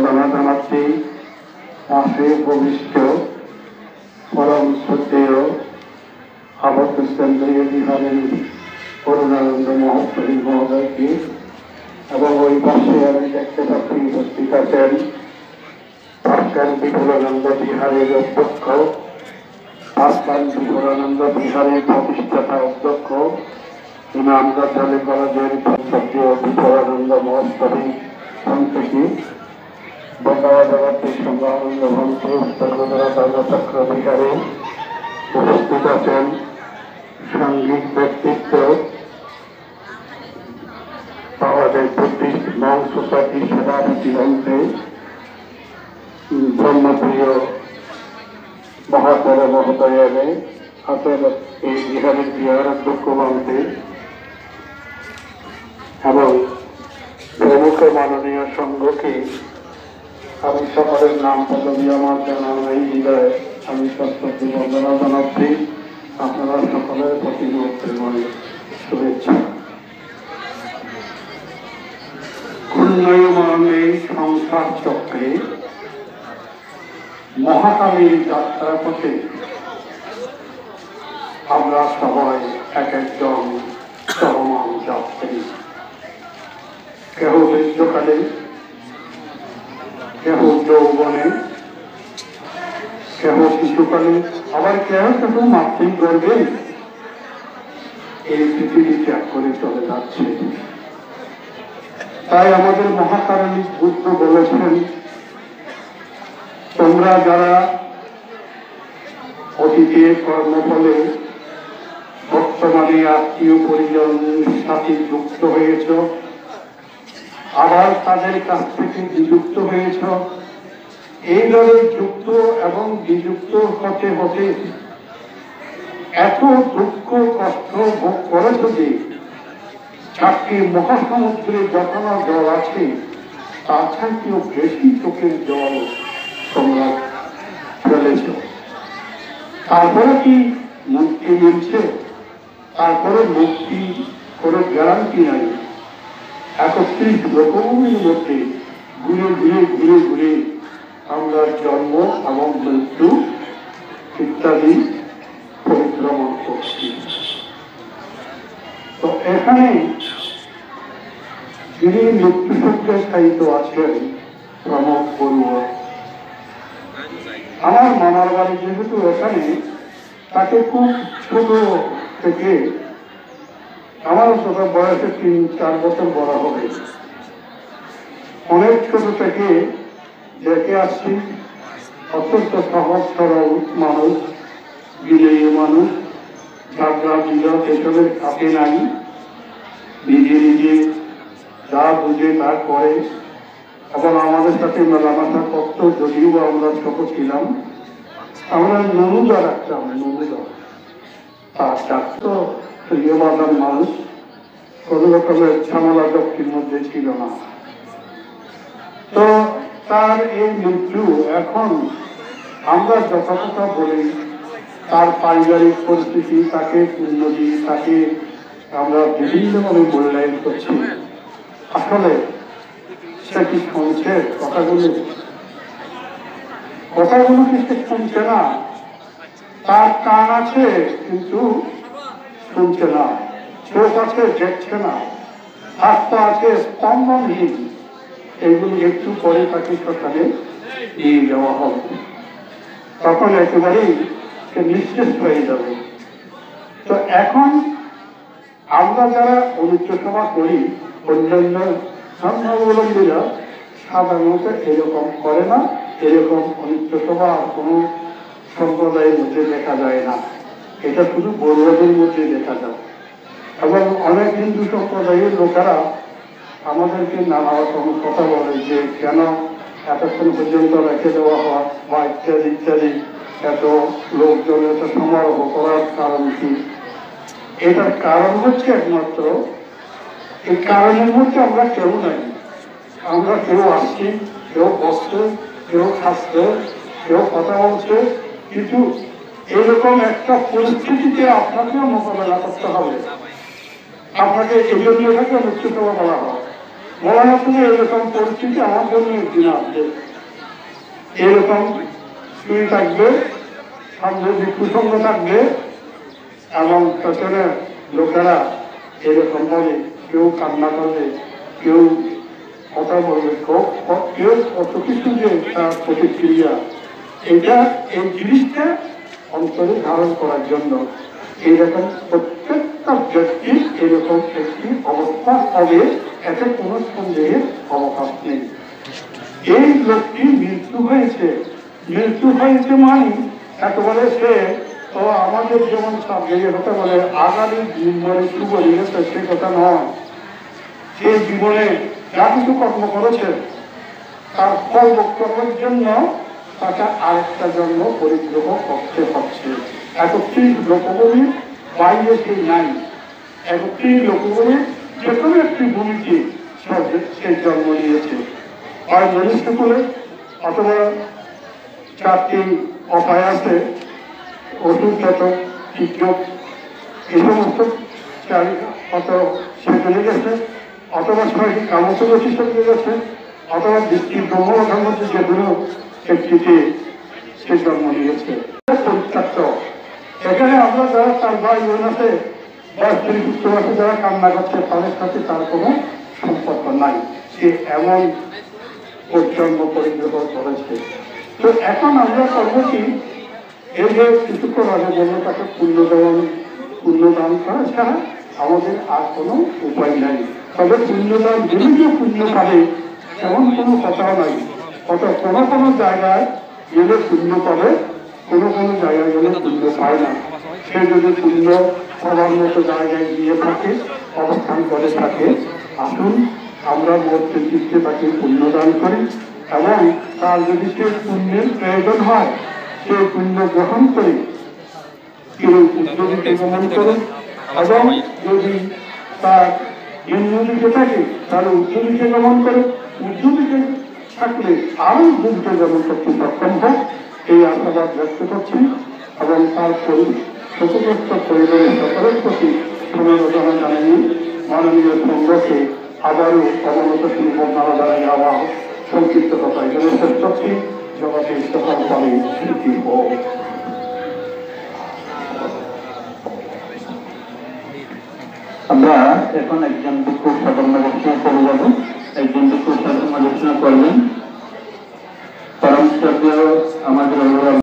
বন্দনা জানাচ্ছি পাশে ভবিষ্ঠ পরম শ্রদ্ধেয় আবদ্ধ কেন্দ্রীয় বিহারের করুণানন্দ মহাপ্রভু মহোদয়কে এবং ওই পাশে আমি দেখতে পাচ্ছি উপস্থিত আছেন পাঁচকান বিপুলানন্দ বিহারের অধ্যক্ষ, পাঁচকান বিপুলানন্দ বিহারের প্রতিষ্ঠাতা অধ্যক্ষ ইমাম গাজ্জালী কলেজের শ্রদ্ধেয় বিপুলানন্দ মহাপ্রভু থেকে বঙ্গাবাজারী সংঘানন্দ মঞ্চ উত্তরবঙ্গের ধর্মচক্র বিহারে উপস্থিত আছেন সাংঘিক ব্যক্তিত্ব আমাদের বুদ্ধিস্ট মং সোসাইটির সভাপতি মন্ত্রী ব্রহ্মপ্রিয় মহাপর মহোদয়ের আছেন এই বিহারের বিহার অধ্যক্ষ মন্ত্রী এবং প্রমুখ মাননীয় সংঘকে আমি সকলের নাম পদবী আমার জানানো এই হৃদয়ে আমি সশ্রদ্ধ বন্দনা জানাচ্ছি। আপনারা সকলের প্রতি শুভেচ্ছা। ঘূর্ণয়মান এই সংসার চক্রে মহাকালীর যাত্রা পথে আমরা সবাই এক একজন চলমান যাত্রী, কেহ বৃদ্ধকালে, কেহ যৌবনে, কেহ শিশুকালে, আবার কেহ কেহ মাতৃ গর্ভে এই পৃথিবী ত্যাগ করে চলে যাচ্ছে। তাই আমাদের মহাকারণী বুদ্ধ বলেছেন, তোমরা যারা অতীতে কর্মফলে বর্তমানে আত্মীয় পরিজন সাথে যুক্ত হয়েছ, আবার তাদের কাছ থেকে বিযুক্ত হয়েছ, এইভাবে যুক্ত এবং বিযুক্ত হতে হতে এত দুঃখ কষ্ট ভোগ করেছ যে চারটি মহাসমুদ্রে যত না জল আছে তার থেকেও বেশি চোখের জল তোমরা ফেলেছ। তারপরে কি মুক্তি মিলছে? তারপরে মুক্তি কোনো গ্যারান্টি নাই। 31 রকমের মধ্যে ঘুরে ঘুরে ঘুরে ঘুরে আমরা জন্ম এবং মৃত্যু ইত্যাদি পরিক্রমণ করছি। তো এখানে যিনি মৃত্যুসজ্জায় শায়িত আছেন প্রমোদ বড়ুয়া, আমার মামার বাড়ি যেহেতু এখানে, তাকে খুব ছোট থেকে, আমার ছোট বয়সে 3-4 বছর বড় হবে, অনেক ছোট থেকে দেখে আসছি। অত্যন্ত সহজ সরল মানুষ, বিনয়ী মানুষ, ঝগড়া বিরোধ এসবের কাছে নাই, নিজে নিজে যা বুঝে তা করে এবং আমাদের সাথে মেলামেশা করত। যদিও আমরা ছোট ছিলাম, আমরা ননুদা রাখতাম, ননুদা তার ডাকতো প্রিয়বাদার মানুষ, কোন রকমের ঝামেলা দক্ষিণ মধ্যে ছিল না। তো তার এই মৃত্যু এখন আমরা যথাযথ বলি, তার পারিবারিক পরিস্থিতি, তাকে উন্নতি, তাকে আমরা বিভিন্নভাবে মূল্যায়ন করছি। আসলে সে কি শুনছে কথাগুলো? কথাগুলো কি সে শুনছে না? তার কান আছে কিন্তু শুনছে না, চোখ আছে দেখছে না, হাত পা আছে স্পন্দনহীন। এইগুলি একটু পরে তাকে শ্মশানে নিয়ে যাওয়া হবে, তখন একেবারেই সে নিঃশেষ হয়ে যাবে। তো এখন আমরা যারা অনিত্য সভা করি, অন্যান্য ধর্মাবলম্বীরা সাধারণত এরকম করে না। এরকম অনিত্য সভা কোন সম্প্রদায়ের মধ্যে দেখা যায় না, এটা শুধু বড়ুয়াদের মধ্যে দেখা যায়। এবং অনেক হিন্দু সম্প্রদায়ের লোকেরা আমাদেরকে নানা রকম কথা বলে যে কেন এতক্ষণ পর্যন্ত রেখে দেওয়া হয় বা ইত্যাদি ইত্যাদি, এত লোকজন এত সমারোহ করার কারণ কি? এটার কারণ হচ্ছে একমাত্র, এই কারণের মধ্যে আমরা কেউ নাই। আমরা কেউ আসছি, কেউ বসছে, কেউ খাচ্ছে, কেউ কথা বলছে, কিন্তু এরকম একটা পরিস্থিতিতে আপনাকেও মোকাবেলা করতে হবে। আপনাকে এই জন্য এটাকে অনুষ্ঠিত বলা হয়। বলা যাচ্ছে যে এরকম পরিস্থিতি আমার জন্য একদিন আসবে, এরকম শুয়ে থাকবে, সামনে কুসঙ্গ থাকবে এবং পেছনে লোকেরা এরকম ভাবে কেউ কান্না করবে, কেউ কথা বলবে, কেউ কত কিছু যে তার প্রতিক্রিয়া, এটা এই জিনিসটা অন্তরে ধারণ করার জন্য এইরকম প্রত্যেকটা ব্যক্তির এরকম একটি অবস্থা হবে, এতে কোনো সন্দেহের অবকাশ নেই। এই লোকটি মৃত্যু হয়েছে মানে একেবারে সে তো আমাদের যেমন সাবজেক্টে হতে বলে আগামী জীবনে শুভ দিয়েছে সে কথা নয়। সে জীবনে যা কিছু কর্ম করেছে তার ফল ভোগ করার জন্য তাকে আরেকটা জন্ম পরিগ্রহ করতে হচ্ছে। একত্রিশ লোকভূমি বাইরে সেই নাই, একত্রিশ লোকভূমি যে কোনো একটি ভূমিকে সে জন্ম নিয়েছে, হয় মনুষ্য কুলে অথবা চারটি অপায় আছে, অসুস্থ শিক্ষক এই সমস্ত অত সে চলে গেছে, অথবা ছয়টি কামচগতি চলে গেছে, অথবা দৃষ্টির ব্রহ্মঘার মধ্যে যেগুলো একটিতে সে জন্ম নিয়েছে পরিত্যাক্ত। এখানে আমরা যারা তার ভাই বোন আছে বা স্ত্রী পুত্র আছে যারা কান্না করছে তাদের সাথে তার কোনো সম্পর্ক নাই, সে এমন জন্ম পরিগ্রহ করেছে। তো এখন আমরা করবো কি, এই যে কিছুক্ষণ আগে বললো তাকে পুণ্যদান করা ছাড়া আমাদের আর কোনো উপায় নাই। তবে পুণ্যদান যদি কেউ পুণ্য পাবে এমন কোনো কথাও নাই। কোনো কোনো জায়গায় গেলে পুণ্য পাবে, কোনো কোনো জায়গায় গেলে পুণ্য পায় না। সে যদি পুণ্য পাওয়ার মতো জায়গায় গিয়ে থাকে, অবস্থান করে থাকে, আসুন আমরা মধ্যে চিত্তে তাকে পুণ্যদান করি এবং তার যদি সে পুণ্যের প্রয়োজন হয় সে পুণ্য গ্রহণ করে কেউ উদ্যোগীকে গমন করুন, এবং যদি তার নিম্নদিকে থাকে তাহলে উদ্যোগীকে গমন করে, উদ্যোগীকে থাকলে আরো উদ্যোগীকে গমন করতে সক্ষম হোক এই আশাবাদ ব্যক্ত করছি এবং তার ক্ষতিগ্রস্ত পরিবারের সকলের প্রতি সমবেদনা জানিয়ে মাননীয় সংঘকে আবারও অবনতশীল বর্ণনা জানাই আমার সংক্ষিপ্ত কথা এখানে শেষ করছি। জগতে সফলভাবে স্মৃতি হোক। আমরা এখন একজন ভিক্ষুক সাধন গবেষণা করে যাব, একজন ভিক্ষুক সাধন গবেষণা করবেন। পরম শ্রদ্ধেয়